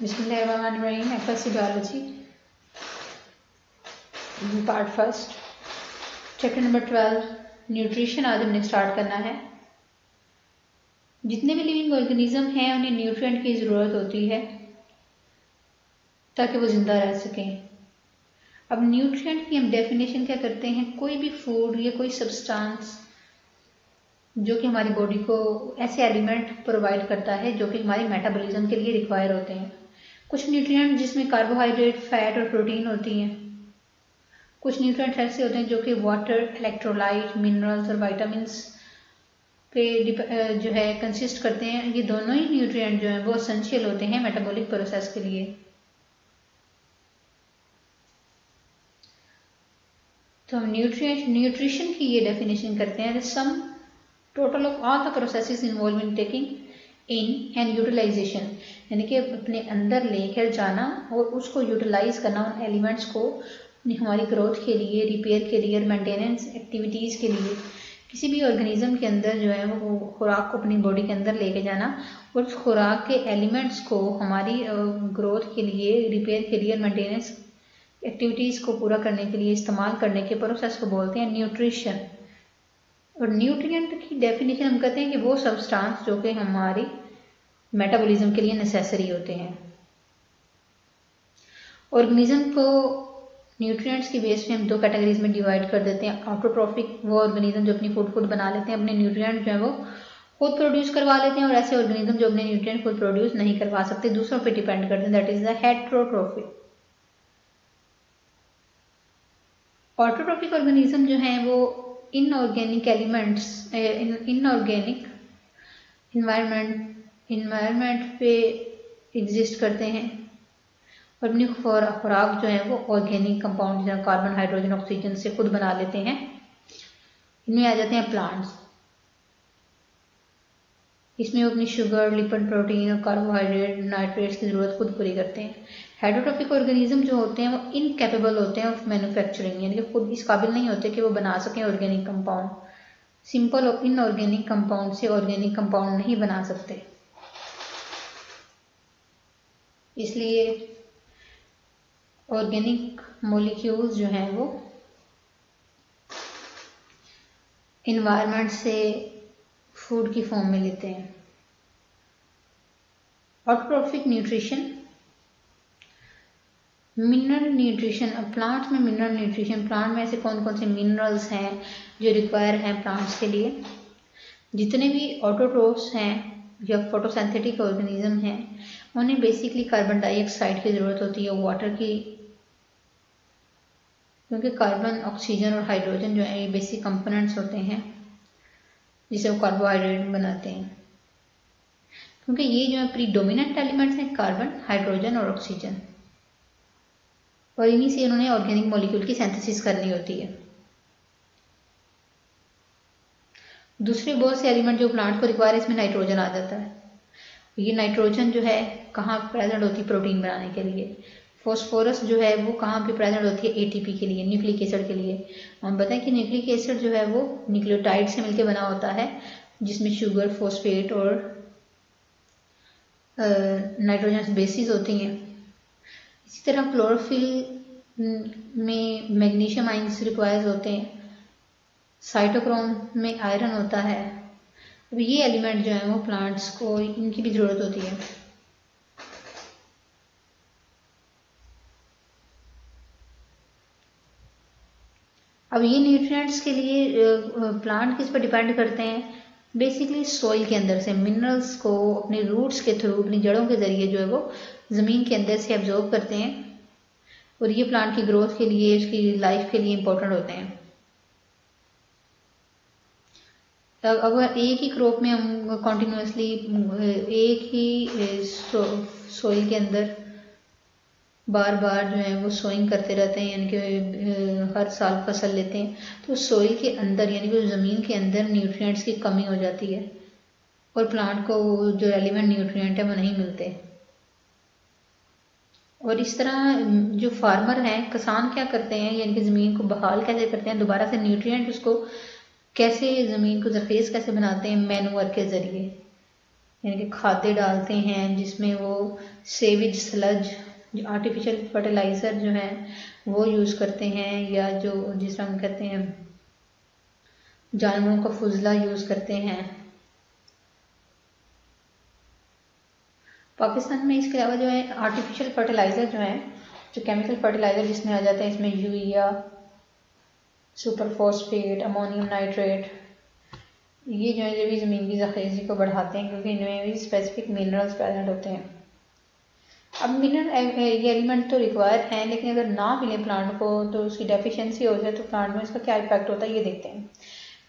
बिस्मिल्लाहिर्रहमानिर्रहीम। FSc biology part first, chapter number 12 nutrition आज हमने स्टार्ट करना है। जितने भी लिविंग ऑर्गेनिज्म हैं उन्हें न्यूट्रिएंट की ज़रूरत होती है ताकि वो ज़िंदा रह सकें। अब न्यूट्रिएंट की हम डेफिनेशन क्या करते हैं, कोई भी फूड या कोई सब्सटेंस जो कि हमारी बॉडी को ऐसे एलिमेंट प्रोवाइड करता है जो कि हमारे मेटाबॉलिज्म के लिए रिक्वायर होते हैं। कुछ न्यूट्रिएंट जिसमें कार्बोहाइड्रेट, फैट और प्रोटीन होती हैं। कुछ न्यूट्रिएंट्स ऐसे होते हैं जो कि वाटर, इलेक्ट्रोलाइट, मिनरल्स और विटामिन्स पे जो है कंसिस्ट करते हैं। ये दोनों ही न्यूट्रिएंट जो हैं वो एसेंशियल होते हैं मेटाबॉलिक प्रोसेस के लिए। तो हम न्यूट्रिशन की ये डेफिनेशन करते हैं, sum total of all the processes involve in taking in and utilization, यानी कि अपने अंदर लेकर जाना और उसको यूटिलाइज करना उन एलिमेंट्स को हमारी ग्रोथ के लिए, रिपेयर के लिए, मेंटेनेंस एक्टिविटीज़ के लिए। किसी भी ऑर्गेनिज्म के अंदर जो है वो खुराक को अपनी बॉडी के अंदर लेके जाना और उस खुराक के एलिमेंट्स को हमारी ग्रोथ के लिए, रिपेयर के लिए, मेंटेनेंस एक्टिविटीज़ को पूरा करने के लिए इस्तेमाल करने के प्रोसेस को बोलते हैं न्यूट्रिशन। और न्यूट्रिएंट की डेफिनेशन हम कहते हैं कि वो सब्सटेंस जो कि हमारी मेटाबॉलिज्म के लिए नेसेसरी होते हैं। ऑर्गेनिज्म को न्यूट्रिएंट्स की बेस पे हम दो कैटेगरीज में डिवाइड कर देते हैं। ऑटोट्रोफिक, वो ऑर्गेनिज्म जो अपनी फूड खुद बना लेते हैं, अपने न्यूट्रिएंट जो है वो खुद प्रोड्यूस करवा लेते हैं, और ऐसे ऑर्गेनिज्म जो अपने न्यूट्रिएंट खुद प्रोड्यूस नहीं करवा सकते, दूसरों पे डिपेंड करते हैं, that is the heterotrophic. Autotrophic organism जो है वो इनऑर्गेनिक एलिमेंट्स, इनऑर्गेनिक इन्वायरमेंट पे एग्जिस्ट करते हैं और अपनी खुराक जो है वो ऑर्गेनिक कंपाउंड जैसे कार्बन, हाइड्रोजन, ऑक्सीजन से खुद बना लेते हैं। इनमें आ जाते हैं प्लांट्स। इसमें वो अपनी शुगर, लिपिड, प्रोटीन और कार्बोहाइड्रेट, नाइट्रेट्स की जरूरत खुद पूरी करते हैं। हेटेरोट्रोफिक ऑर्गेनिज्म जो होते हैं वो इनकैपेबल होते हैं ऑफ मैन्युफैक्चरिंग, यानी कि खुद इस काबिल नहीं होते कि वो बना सकें ऑर्गेनिक कंपाउंड। सिंपल और इनऑर्गेनिक कंपाउंड से ऑर्गेनिक कंपाउंड नहीं बना सकते, इसलिए ऑर्गेनिक मॉलिक्यूल्स जो हैं वो इन्वायरमेंट से फूड की फॉर्म में लेते हैं। Autotrophic nutrition, mineral nutrition. अब प्लांट्स में मिनरल न्यूट्रिशन, प्लांट में ऐसे कौन कौन से मिनरल्स हैं जो रिक्वायर हैं प्लांट्स के लिए। जितने भी ऑटोट्रोफ्स हैं या फोटोसिंथेटिक ऑर्गेनिज्म हैं उन्हें बेसिकली कार्बन डाइऑक्साइड की ज़रूरत होती है, वाटर की, क्योंकि कार्बन, ऑक्सीजन और हाइड्रोजन जो है ये बेसिक कंपोनेंट्स होते हैं जिसे वो कार्बोहाइड्रेट बनाते हैं। क्योंकि ये जो है प्रीडोमिनेंट एलिमेंट्स हैं, कार्बन, हाइड्रोजन और ऑक्सीजन, और इन्हीं से उन्होंने ऑर्गेनिक मॉलिक्यूल की सिंथेसिस करनी होती है। दूसरे बहुत से एलिमेंट जो प्लांट को रिक्वायर है, इसमें नाइट्रोजन आ जाता है। ये नाइट्रोजन जो है कहाँ प्रेजेंट होती है, प्रोटीन बनाने के लिए। फॉस्फोरस जो है वो कहाँ पे प्रेजेंट होती है, एटीपी के लिए, न्यूक्लिक एसिड के लिए। हम बताएं कि न्यूक्लिक एसिड जो है वो न्यूक्लियोटाइड से मिलकर बना होता है, जिसमें शुगर, फॉस्फेट और नाइट्रोजन बेसिस होती हैं। इसी तरह क्लोरोफिल में मैग्नीशियम आयंस रिक्वायर्स होते हैं, साइटोक्रोम में आयरन होता है। अब ये एलिमेंट जो है वो प्लांट्स को इनकी भी ज़रूरत होती है। अब ये न्यूट्रिएंट्स के लिए प्लांट किस पर डिपेंड करते हैं, बेसिकली सॉइल के अंदर से मिनरल्स को अपने रूट्स के थ्रू, अपनी जड़ों के ज़रिए जो है वो ज़मीन के अंदर से एब्जॉर्ब करते हैं, और ये प्लांट की ग्रोथ के लिए, उसकी लाइफ के लिए इम्पोर्टेंट होते हैं। अब अगर एक ही क्रॉप में हम कॉन्टिन्यूसली एक ही सॉइल के अंदर बार बार जो है वो सोइंग करते रहते हैं, यानी कि हर साल फसल लेते हैं, तो सॉइल के अंदर यानी कि ज़मीन के अंदर न्यूट्रिएंट्स की कमी हो जाती है और प्लांट को जो रेलिवेंट न्यूट्रिएंट है वो नहीं मिलते। और इस तरह जो फार्मर हैं, किसान क्या करते हैं, यानी कि ज़मीन को बहाल कैसे करते हैं, दोबारा से न्यूट्रिएंट उसको कैसे, ज़मीन को ज़रखेज़ कैसे बनाते हैं, मैन्योर के ज़रिए। यानी कि खाद्य डालते हैं जिसमें वो सेविज स्लज, जो आर्टिफिशियल फर्टिलाइज़र जो है वो यूज़ करते हैं, या जो जिस हम कहते हैं जानवरों का फुजला यूज़ करते हैं। पाकिस्तान में इसके अलावा जो है आर्टिफिशियल फर्टिलाइज़र जो है, जो केमिकल फर्टिलाइज़र जिसमें आ जाते हैं, इसमें urea, super phosphate, ammonium nitrate, ये जो है जो भी ज़मीन की ज़ख़ीज़ी को बढ़ाते हैं, क्योंकि इनमें भी स्पेसिफिक मिनरल्स प्रेजेंट होते हैं। अब मिनरल ये एलिमेंट तो रिक्वायर हैं, लेकिन अगर ना मिले प्लांट को तो उसकी डेफिशिएंसी हो जाए तो प्लांट में इसका क्या इफेक्ट होता है ये देखते हैं।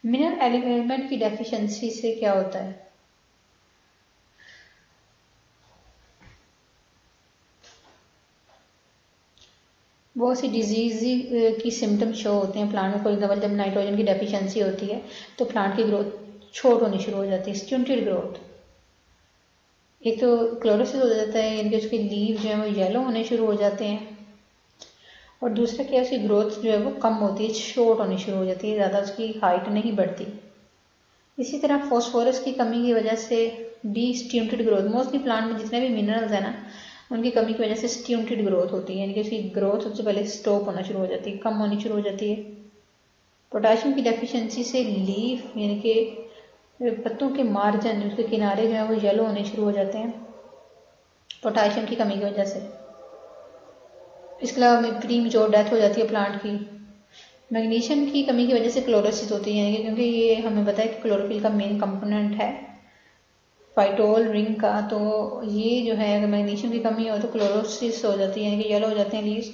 मिनरल एलिमेंट की डेफिशिएंसी से क्या होता है, बहुत सी डिजीज की सिम्टम शो होते हैं प्लांट में। फॉर एग्जाम्पल जब नाइट्रोजन की डेफिशिएंसी होती है तो प्लांट की ग्रोथ छोट होनी शुरू हो जाती है, स्टंटेड ग्रोथ। एक तो क्लोरोसिस हो जाता है, यानी कि उसके लीव जो है वो येलो होने शुरू हो जाते हैं, और दूसरा क्या है उसकी ग्रोथ जो है वो कम होती है, शॉर्ट होनी शुरू हो जाती है, ज़्यादा उसकी हाइट नहीं बढ़ती। इसी तरह फॉस्फोरस की कमी की वजह से भी स्टंटेड ग्रोथ, मोस्टली प्लांट में जितने भी मिनरल्स हैं ना उनकी कमी की वजह से स्टंटेड ग्रोथ होती है, यानी कि उसकी ग्रोथ सबसे पहले स्टॉप होना शुरू हो जाती है, कम होनी शुरू हो जाती है। पोटाशियम की डेफिशिएंसी से लीफ यानी कि पत्तों के मार्जिन, उसके किनारे जो है वो येलो होने शुरू हो जाते हैं पोटाशियम की कमी की वजह से। इसके अलावा प्री मेच्योर डेथ हो जाती है प्लांट की। मैग्नीशियम की कमी की वजह से क्लोरोसिस होती है, क्योंकि ये हमें पता है कि क्लोरोफिल का मेन कंपोनेंट है फाइटोल रिंग का, तो ये जो है अगर मैग्नीशियम की कमी हो तो क्लोरोसिस हो जाती है, यानी कि येलो हो जाते हैं लीव्स।